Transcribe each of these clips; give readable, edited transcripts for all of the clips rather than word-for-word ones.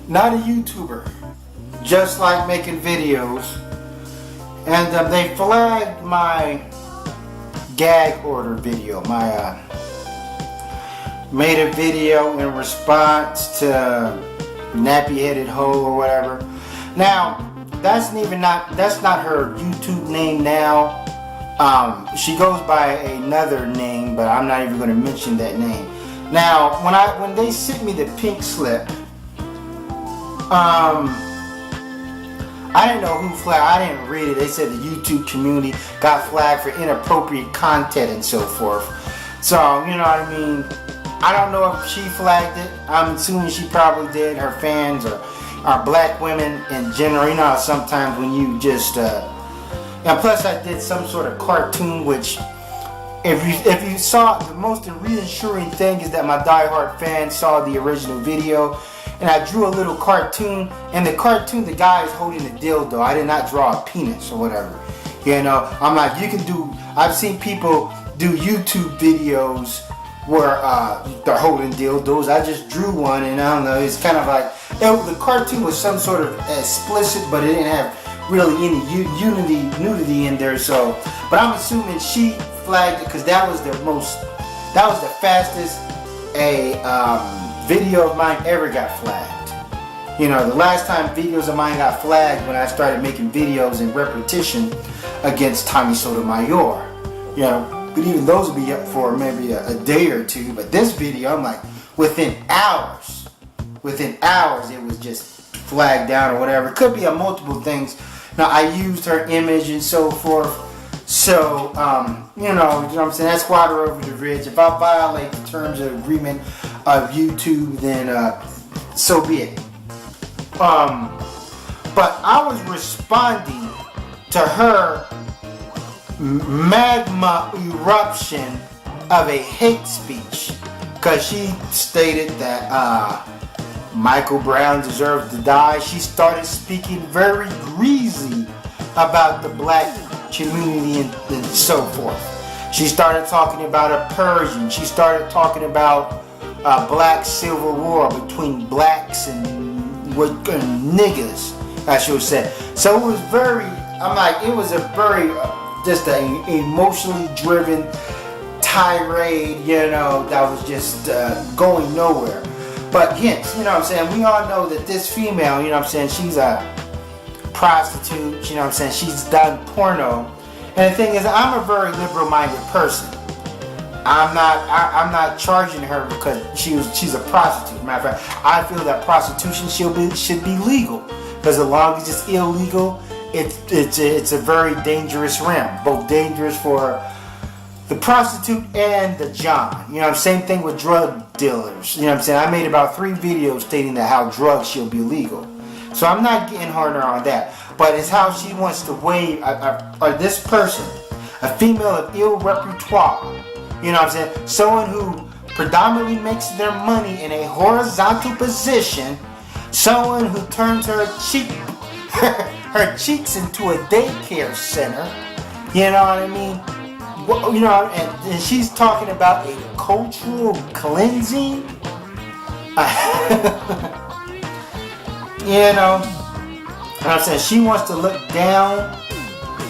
not a YouTuber, just like making videos, and they flagged my gag order video. My made a video in response to nappy headed hoe or whatever. Now that's not her YouTube name now. She goes by another name, but I'm not even going to mention that name. Now when they sent me the pink slip, I didn't know who flagged. I didn't read it. They said the YouTube community got flagged for inappropriate content and so forth. So, you know what I mean? I don't know if she flagged it. I'm assuming she probably did. Her fans are black women in general. You know how sometimes when you just... and plus I did some sort of cartoon, which... If you saw, the most reassuring thing is that my diehard fans saw the original video. And I drew a little cartoon, and the cartoon, the guy is holding a dildo. I did not draw a penis or whatever. You know, I'm like, you can do, I've seen people do YouTube videos where they're holding dildos. I just drew one, and I don't know, it's kind of like, the cartoon was some sort of explicit, but it didn't have really any nudity in there, so, but I'm assuming she flagged it because that was the fastest video of mine ever got flagged. You know, the last time videos of mine got flagged when I started making videos in repetition against Tommy Sotomayor. You know, but even those would be up for maybe a day or two. But this video, I'm like, within hours it was just flagged down or whatever. It could be multiple things. Now, I used her image and so forth. So, you know what I'm saying? That's water over the bridge. If I violate the terms of agreement of YouTube, then so be it. But I was responding to her magma eruption of a hate speech because she stated that Michael Brown deserved to die. She started speaking very greasy about the black community and so forth. She started talking about a Persian. She started talking about black civil war between blacks and niggas, as she would say. So it was it was a very, just an emotionally driven tirade, you know, that was just going nowhere. But hence, you know what I'm saying, we all know that this female, you know what I'm saying, she's a prostitute, you know what I'm saying, she's done porno. And the thing is, I'm a very liberal-minded person. I'm not charging her because she's a prostitute. Matter of fact, I feel that prostitution should be legal, because as long as it's illegal, it's a very dangerous realm. Both dangerous for the prostitute and the John. You know, same thing with drug dealers. You know what I'm saying? I made about 3 videos stating that how drugs should be legal. So I'm not getting harder on that. But it's how she wants to weigh this person, a female of ill repertoire. You know what I'm saying? Someone who predominantly makes their money in a horizontal position. Someone who turns her cheeks into a daycare center. You know what I mean? You know, and she's talking about a cultural cleansing. You know, and I'm saying she wants to look down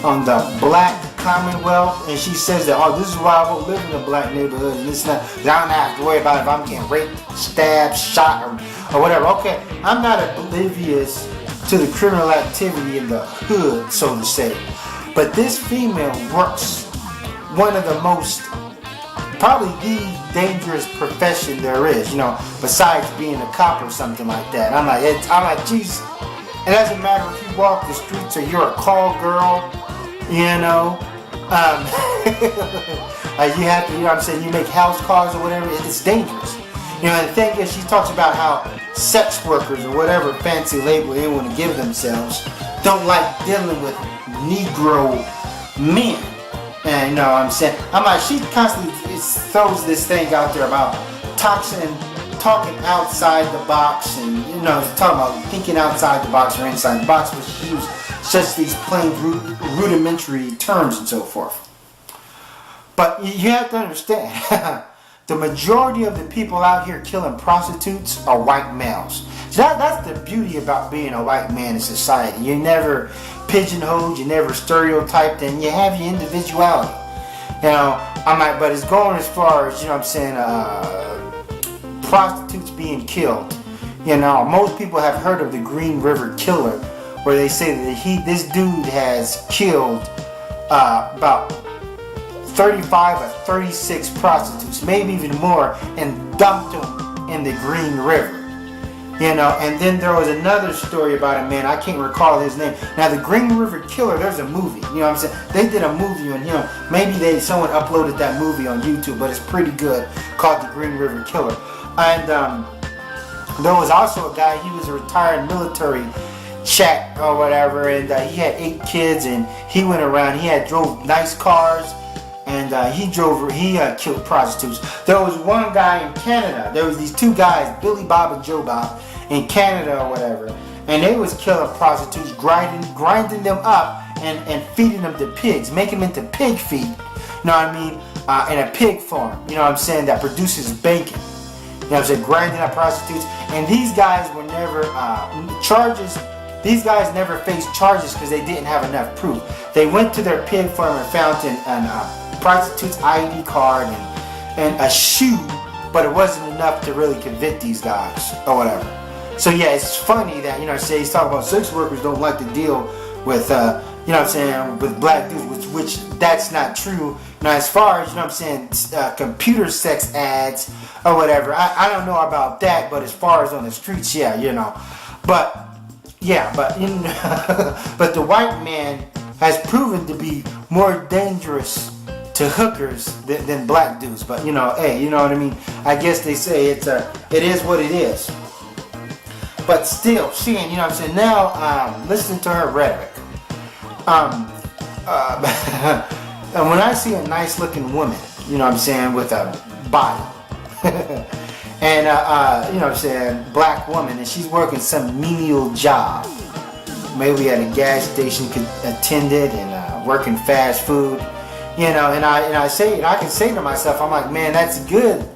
on the black commonwealth, and she says that, oh, this is why I won't live in a black neighborhood, and this and that. I don't have to worry about if I'm getting raped, stabbed, shot, or whatever. Okay, I'm not oblivious to the criminal activity in the hood, so to say. But this female works one of the most, probably the dangerous profession there is, you know, besides being a cop or something like that. I'm like, geez, it doesn't matter if you walk the streets or you're a call girl, you know, you have to, you know what I'm saying, you make house calls or whatever, it's dangerous. You know, and the thing is, she talks about how sex workers or whatever fancy label they want to give themselves don't like dealing with Negro men. And you know what I'm saying? I'm like, she constantly throws this thing out there about talking outside the box, and you know, talking about thinking outside the box or inside the box, but she uses just these plain rudimentary terms and so forth. But you have to understand, the majority of the people out here killing prostitutes are white males. So that's the beauty about being a white man in society. You're never pigeonholed, you're never stereotyped, and you have your individuality. You know, I'm like, but it's going as far as, you know what I'm saying, prostitutes being killed. You know, most people have heard of the Green River Killer, where they say that this dude has killed about 35 or 36 prostitutes, maybe even more, and dumped them in the Green River. You know, and then there was another story about a man, I can't recall his name. Now, the Green River Killer, there's a movie, you know what I'm saying? They did a movie on him. Maybe someone uploaded that movie on YouTube, but it's pretty good, called The Green River Killer. And there was also a guy, he was a retired military chap or whatever, and he had 8 kids, and he went around, he drove nice cars, and he killed prostitutes. There was one guy in Canada, there was these 2 guys, Billy Bob and Joe Bob, in Canada or whatever, and they was killing prostitutes, grinding them up and feeding them to pigs, making them into pig feed, you know what I mean, in a pig farm, you know what I'm saying, that produces bacon. You know what I'm saying, grinding up prostitutes, and these guys were never charges. These guys never faced charges because they didn't have enough proof. They went to their pig farm and found a prostitute's ID card and a shoe, but it wasn't enough to really convict these guys or whatever. So yeah, it's funny that, you know, say he's talking about sex workers don't like to deal with, you know what I'm saying, with black dudes, which that's not true. Now, as far as, you know what I'm saying, computer sex ads or whatever, I don't know about that, but as far as on the streets, yeah, you know. But but the white man has proven to be more dangerous to hookers than black dudes. But, you know, hey, you know what I mean? I guess they say it is what it is. But still, seeing, you know what I'm saying, now listening to her rhetoric. And when I see a nice looking woman, you know what I'm saying, with a body, and you know what I'm saying, black woman, and she's working some menial job, maybe at a gas station attendant and working fast food, you know, and I can say to myself, I'm like, man, that's good.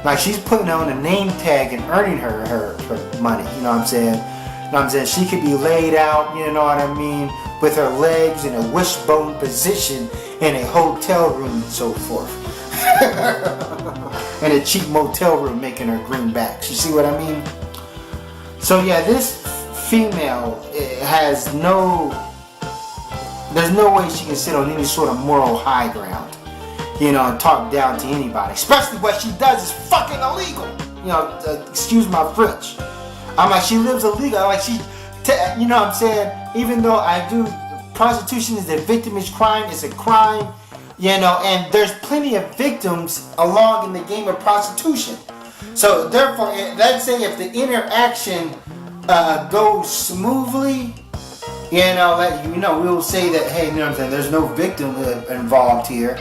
Like, she's putting on a name tag and earning her money, you know what I'm saying? You know what I'm saying? She could be laid out, you know what I mean, with her legs in a wishbone position in a hotel room and so forth. In a cheap motel room making her greenbacks. You see what I mean? So yeah, this female has there's no way she can sit on any sort of moral high ground, you know, and talk down to anybody. Especially what she does is fucking illegal. You know, excuse my French. I'm like, she lives illegal. I'm like, you know what I'm saying? Even though prostitution is a victimage crime, it's a crime, you know, and there's plenty of victims along in the game of prostitution. So therefore, let's say if the interaction goes smoothly, you know, we'll say that, hey, you know what I'm saying, there's no victim involved here.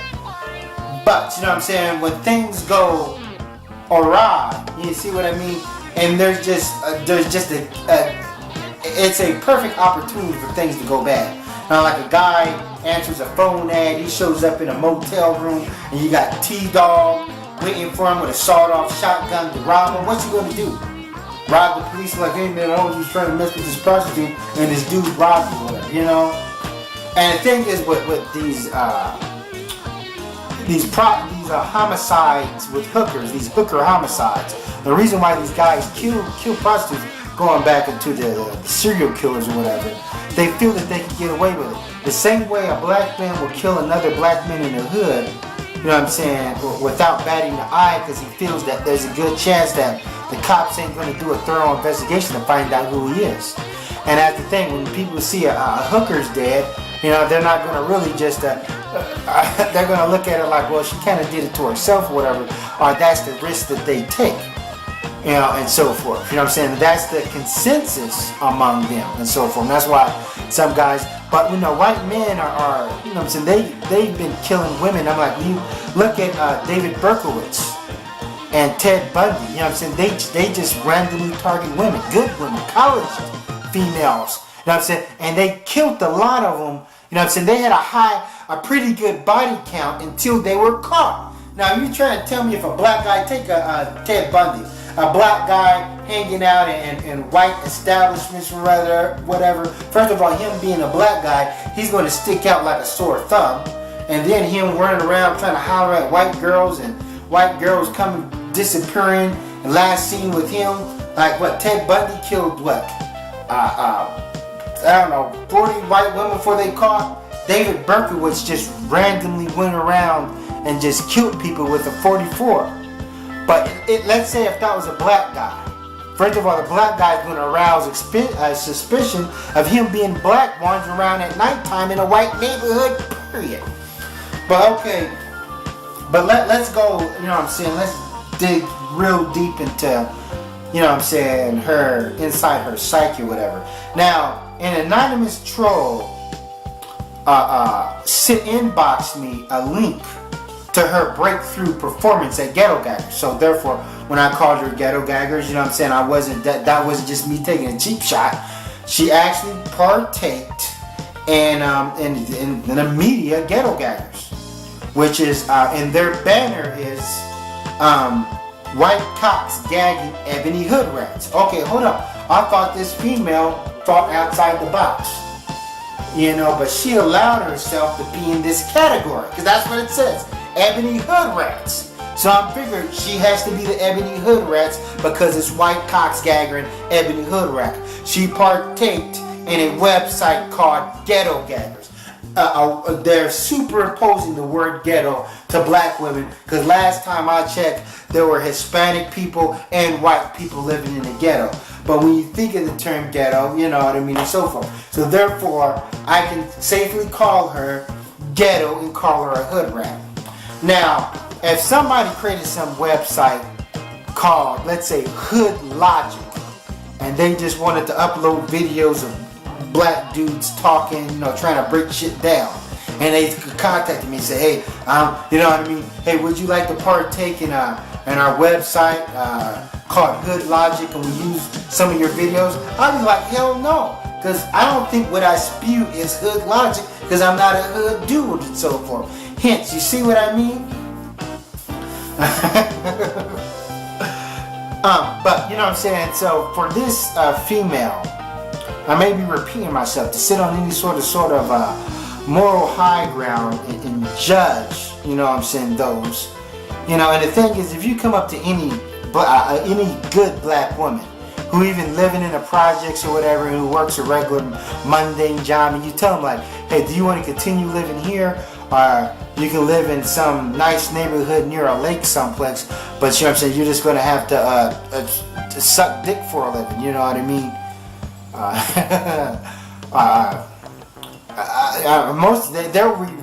But, you know what I'm saying, when things go awry, you see what I mean? And there's just it's a perfect opportunity for things to go bad. Now, like a guy answers a phone ad, he shows up in a motel room, and you got T-Dog waiting for him with a sawed-off shotgun to rob him. What's he gonna do? Rob the police like, hey man, I was just trying to mess with this prostitute, and this dude robbed me, whatever, you know? And the thing is with these homicides with hookers, these hooker homicides, the reason why these guys kill prostitutes, going back into the serial killers or whatever, they feel that they can get away with it. The same way a black man will kill another black man in the hood, you know what I'm saying, without batting the eye, because he feels that there's a good chance that the cops ain't going to do a thorough investigation to find out who he is. And that's the thing, when people see a hooker's dead, you know, they're not going to really just, they're going to look at it like, well, she kind of did it to herself or whatever, or that's the risk that they take, you know, and so forth. You know what I'm saying? That's the consensus among them and so forth. And that's why some guys, but, you know, white men are you know what I'm saying, they've been killing women. I'm like, you look at David Berkowitz and Ted Bundy, you know what I'm saying, they just randomly target women, good women, college females, you know what I'm saying, and they killed a lot of them, you know what I'm saying, they had a pretty good body count until they were caught. Now, you trying to tell me if a black guy, take Ted Bundy, a black guy hanging out in white establishments or whatever. First of all, him being a black guy, he's going to stick out like a sore thumb. And then him running around trying to holler at white girls and white girls coming disappearing. And last seen with him, like what, Ted Bundy killed what? I don't know, 40 white women before they caught. David Berkowitz just randomly went around and just killed people with a 44. But let's say if that was a black guy. First of all, the black guy is going to arouse suspicion of him being black wandering around at nighttime in a white neighborhood, period. But okay, but let's go, you know what I'm saying, let's dig real deep into, you know what I'm saying, her, inside her psyche or whatever. Now, an anonymous troll inboxed me a link to her breakthrough performance at Ghetto Gaggers. So therefore, when I called her Ghetto Gaggers, you know what I'm saying, that wasn't just me taking a cheap shot. She actually partaked in the media Ghetto Gaggers, which is, and their banner is white cops gagging ebony hood rats. Okay, hold up. I thought this female thought outside the box. You know, but she allowed herself to be in this category, because that's what it says, ebony hood rats. So I'm figuring she has to be the ebony hood rats because it's white cocks gagging ebony hood rat. She partaked in a website called Ghetto Gaggers. They're superimposing the word ghetto to black women, because last time I checked, there were Hispanic people and white people living in the ghetto. But when you think of the term ghetto, you know what I mean, and so forth. So therefore, I can safely call her ghetto and call her a hood rat. Now, if somebody created some website called, let's say, Hood Logic, and they just wanted to upload videos of black dudes talking, you know, trying to break shit down, and they contacted me and say, hey, you know what I mean, hey, would you like to partake in our website called Hood Logic, and we use some of your videos? I'd be like, hell no, because I don't think what I spew is hood logic, because I'm not a hood dude and so forth. Hence, you see what I mean? But you know what I'm saying, so for this female, I may be repeating myself, to sit on any sort of moral high ground and judge, you know what I'm saying, those, you know. And the thing is, if you come up to any good black woman who even living in the projects or whatever, who works a regular mundane job, and you tell them like, hey, do you want to continue living here, or you can live in some nice neighborhood near a lake someplace, but you know what I'm saying, you're just going to have to suck dick for a living, you know what I mean?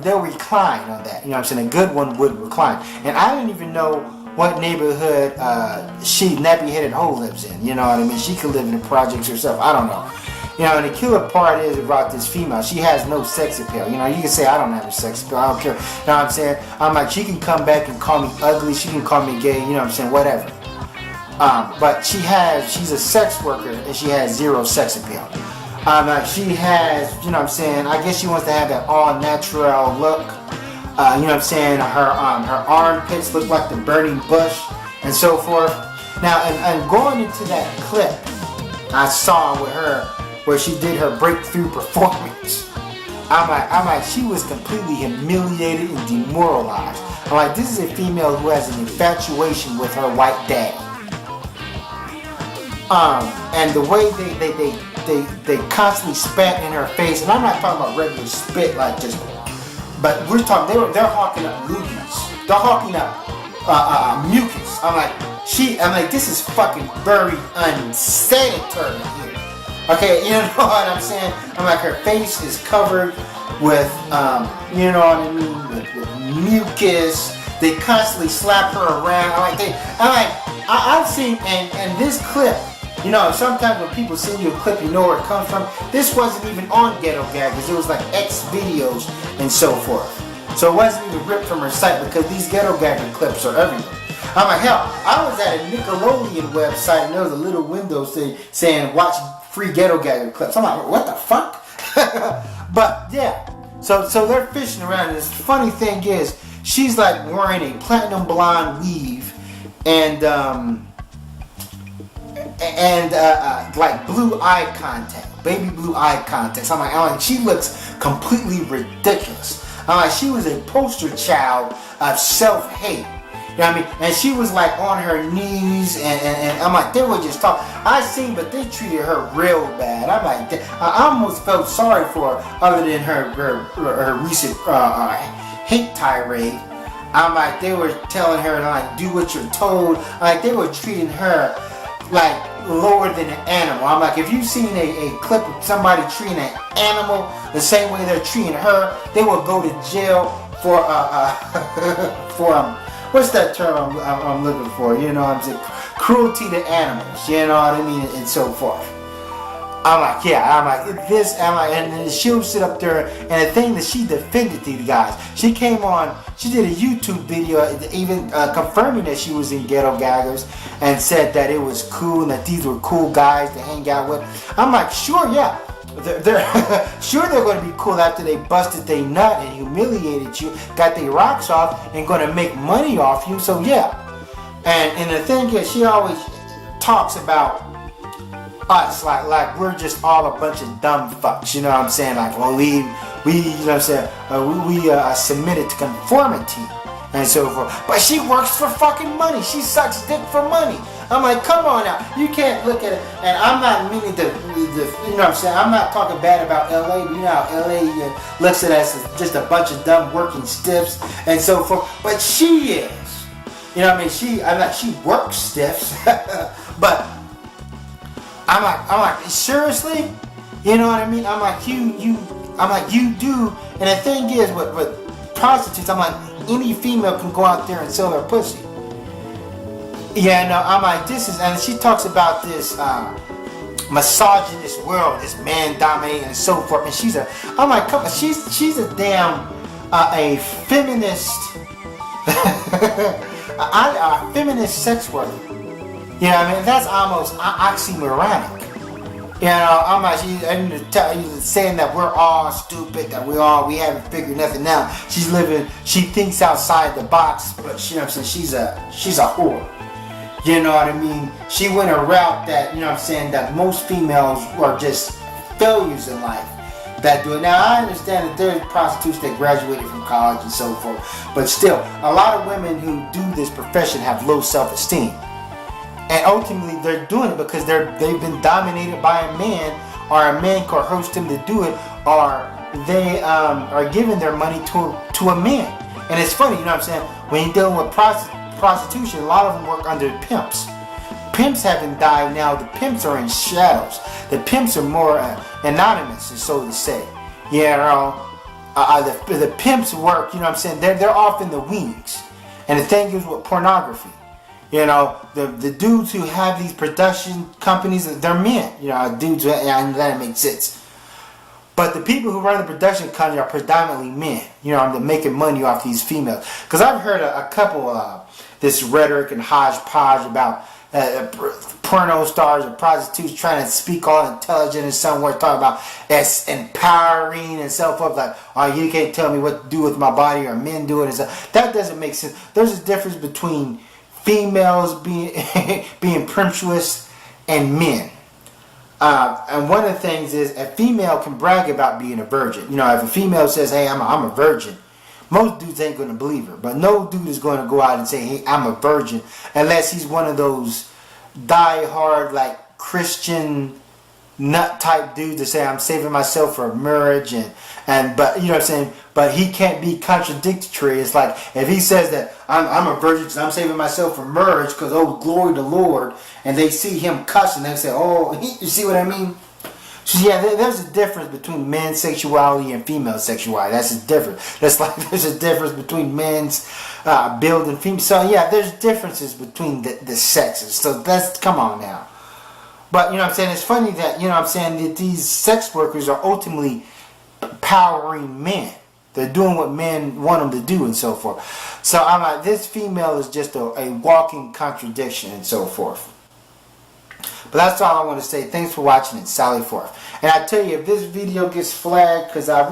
They'll recline on that, you know what I'm saying? A good one would recline. And I don't even know what neighborhood nappy-headed hoe lives in, you know what I mean? She could live in the projects herself, I don't know. You know, and the killer part is about this female, she has no sex appeal. You know, you can say I don't have a sex appeal, I don't care. You know what I'm saying? I'm like, she can come back and call me ugly, she can call me gay, you know what I'm saying, whatever. But she's a sex worker and she has zero sex appeal. She has, you know what I'm saying, I guess she wants to have that all natural look. You know what I'm saying, her armpits look like the burning bush and so forth. Now, and going into that clip I saw with her, where she did her breakthrough performance, I'm like, she was completely humiliated and demoralized. I'm like, this is a female who has an infatuation with her white dad. And the way they constantly spat in her face, and I'm not talking about regular spit like just, but we're talking, they're hawking up loogies, they're hawking up mucus. I'm like, this is fucking very unsanitary here. Okay, you know what I'm saying? I'm like, her face is covered with, you know what I mean, with mucus. They constantly slap her around. I've seen, and this clip, you know, sometimes when people send you a clip, you know where it comes from. This wasn't even on Ghetto Gaggers. It was like X videos and so forth. So it wasn't even ripped from her site, because these Ghetto Gagger clips are everywhere. I'm like, hell, I was at a Nickelodeon website and there was a little window saying watch free Ghetto Gagger clips. I'm like, what the fuck? But yeah, so they're fishing around. And this funny thing is, she's like wearing a platinum blonde weave and and like blue eye contact, baby blue eye contact. So I'm like, she looks completely ridiculous. I'm like, she was a poster child of self-hate. You know what I mean? And she was like on her knees, and I'm like, they were just talking. I seen, but they treated her real bad. I'm like, I almost felt sorry for her, other than her recent hate tirade. I'm like, they were telling her like, do what you're told. Like, they were treating her like lower than an animal. I'm like, if you've seen a clip of somebody treating an animal the same way they're treating her, they will go to jail for for what's that term I'm looking for? You know what I'm saying? Cruelty to animals. You know what I mean? And so forth. I'm like, yeah. I'm like, this. I'm like, and then she'll sit up there, and the thing that she defended these guys. She came on. She did a YouTube video, even confirming that she was in Ghetto Gaggers, and said that it was cool and that these were cool guys to hang out with. I'm like, sure, yeah. They're sure they're going to be cool after they busted their nut and humiliated you, got their rocks off, and going to make money off you. So yeah. And the thing is, she always talks about us like we're just all a bunch of dumb fucks. You know what I'm saying? Like, well, we you know what I'm saying? We submitted to conformity and so forth. But she works for fucking money. She sucks dick for money. I'm like, come on now. You can't look at it. And I'm not meaning to, you know what I'm saying? I'm not talking bad about LA. You know how LA looks at us as just a bunch of dumb working stiffs and so forth. But she is. You know what I mean? She works stiffs. But I'm like, seriously? You know what I mean? I'm like, you do. And the thing is, with prostitutes, I'm like, any female can go out there and sell her pussy. Yeah, no, I'm like, this is, and she talks about this misogynist world, this man dominating and so forth, and I'm like, come on, she's a damn, a feminist, a feminist sex worker. You know what I mean? That's almost oxymoronic. You know, I'm like, she's saying that we're all stupid, that we haven't figured nothing out. She thinks outside the box, but you know what I'm saying, she's a whore. You know what I mean? She went a route that, you know what I'm saying, that most females are just failures in life that do it. Now, I understand that there's prostitutes that graduated from college and so forth, but still, a lot of women who do this profession have low self-esteem. And ultimately, they're doing it because they've been dominated by a man, or a man coerced them to do it, or they are giving their money to a man. And it's funny, you know what I'm saying? When you're dealing with prostitution, a lot of them work under pimps. Pimps haven't died now. The pimps are in shadows. The pimps are more anonymous, so to say. You know, the pimps work, you know what I'm saying? They're off in the wings. And the thing is with pornography, you know, the dudes who have these production companies, they're men. You know, dudes, and that makes sense. But the people who run the production company are predominantly men. You know, they're making money off these females. Because I've heard a couple this rhetoric and hodgepodge about porno stars or prostitutes trying to speak all intelligent and somewhere talking about as empowering and so forth, like, oh, you can't tell me what to do with my body, or men do it and stuff. That doesn't make sense. There's a difference between females being being presumptuous and men. And one of the things is, a female can brag about being a virgin. You know, if a female says, hey, I'm a virgin, most dudes ain't going to believe her. But no dude is going to go out and say, hey, I'm a virgin, unless he's one of those die-hard, like, Christian nut type dudes that say, I'm saving myself for marriage, but you know what I'm saying, but he can't be contradictory. It's like, if he says that I'm a virgin because I'm saving myself for marriage because, oh, glory to the Lord, and they see him cussing, they say, oh, you see what I mean? So yeah, there's a difference between men's sexuality and female sexuality. That's a difference. That's like there's a difference between men's build and female. So yeah, there's differences between the sexes. So that's, come on now. But, you know what I'm saying, it's funny that, you know what I'm saying, that these sex workers are ultimately powering men. They're doing what men want them to do and so forth. So I'm like, this female is just a walking contradiction and so forth. But that's all I want to say. Thanks for watching it, Sally Forth. And I tell you, if this video gets flagged, because I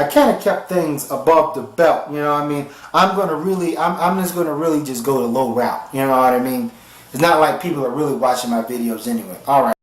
kind of kept things above the belt, you know what I mean? I'm just going to really just go the low route, you know what I mean? It's not like people are really watching my videos anyway. Alright.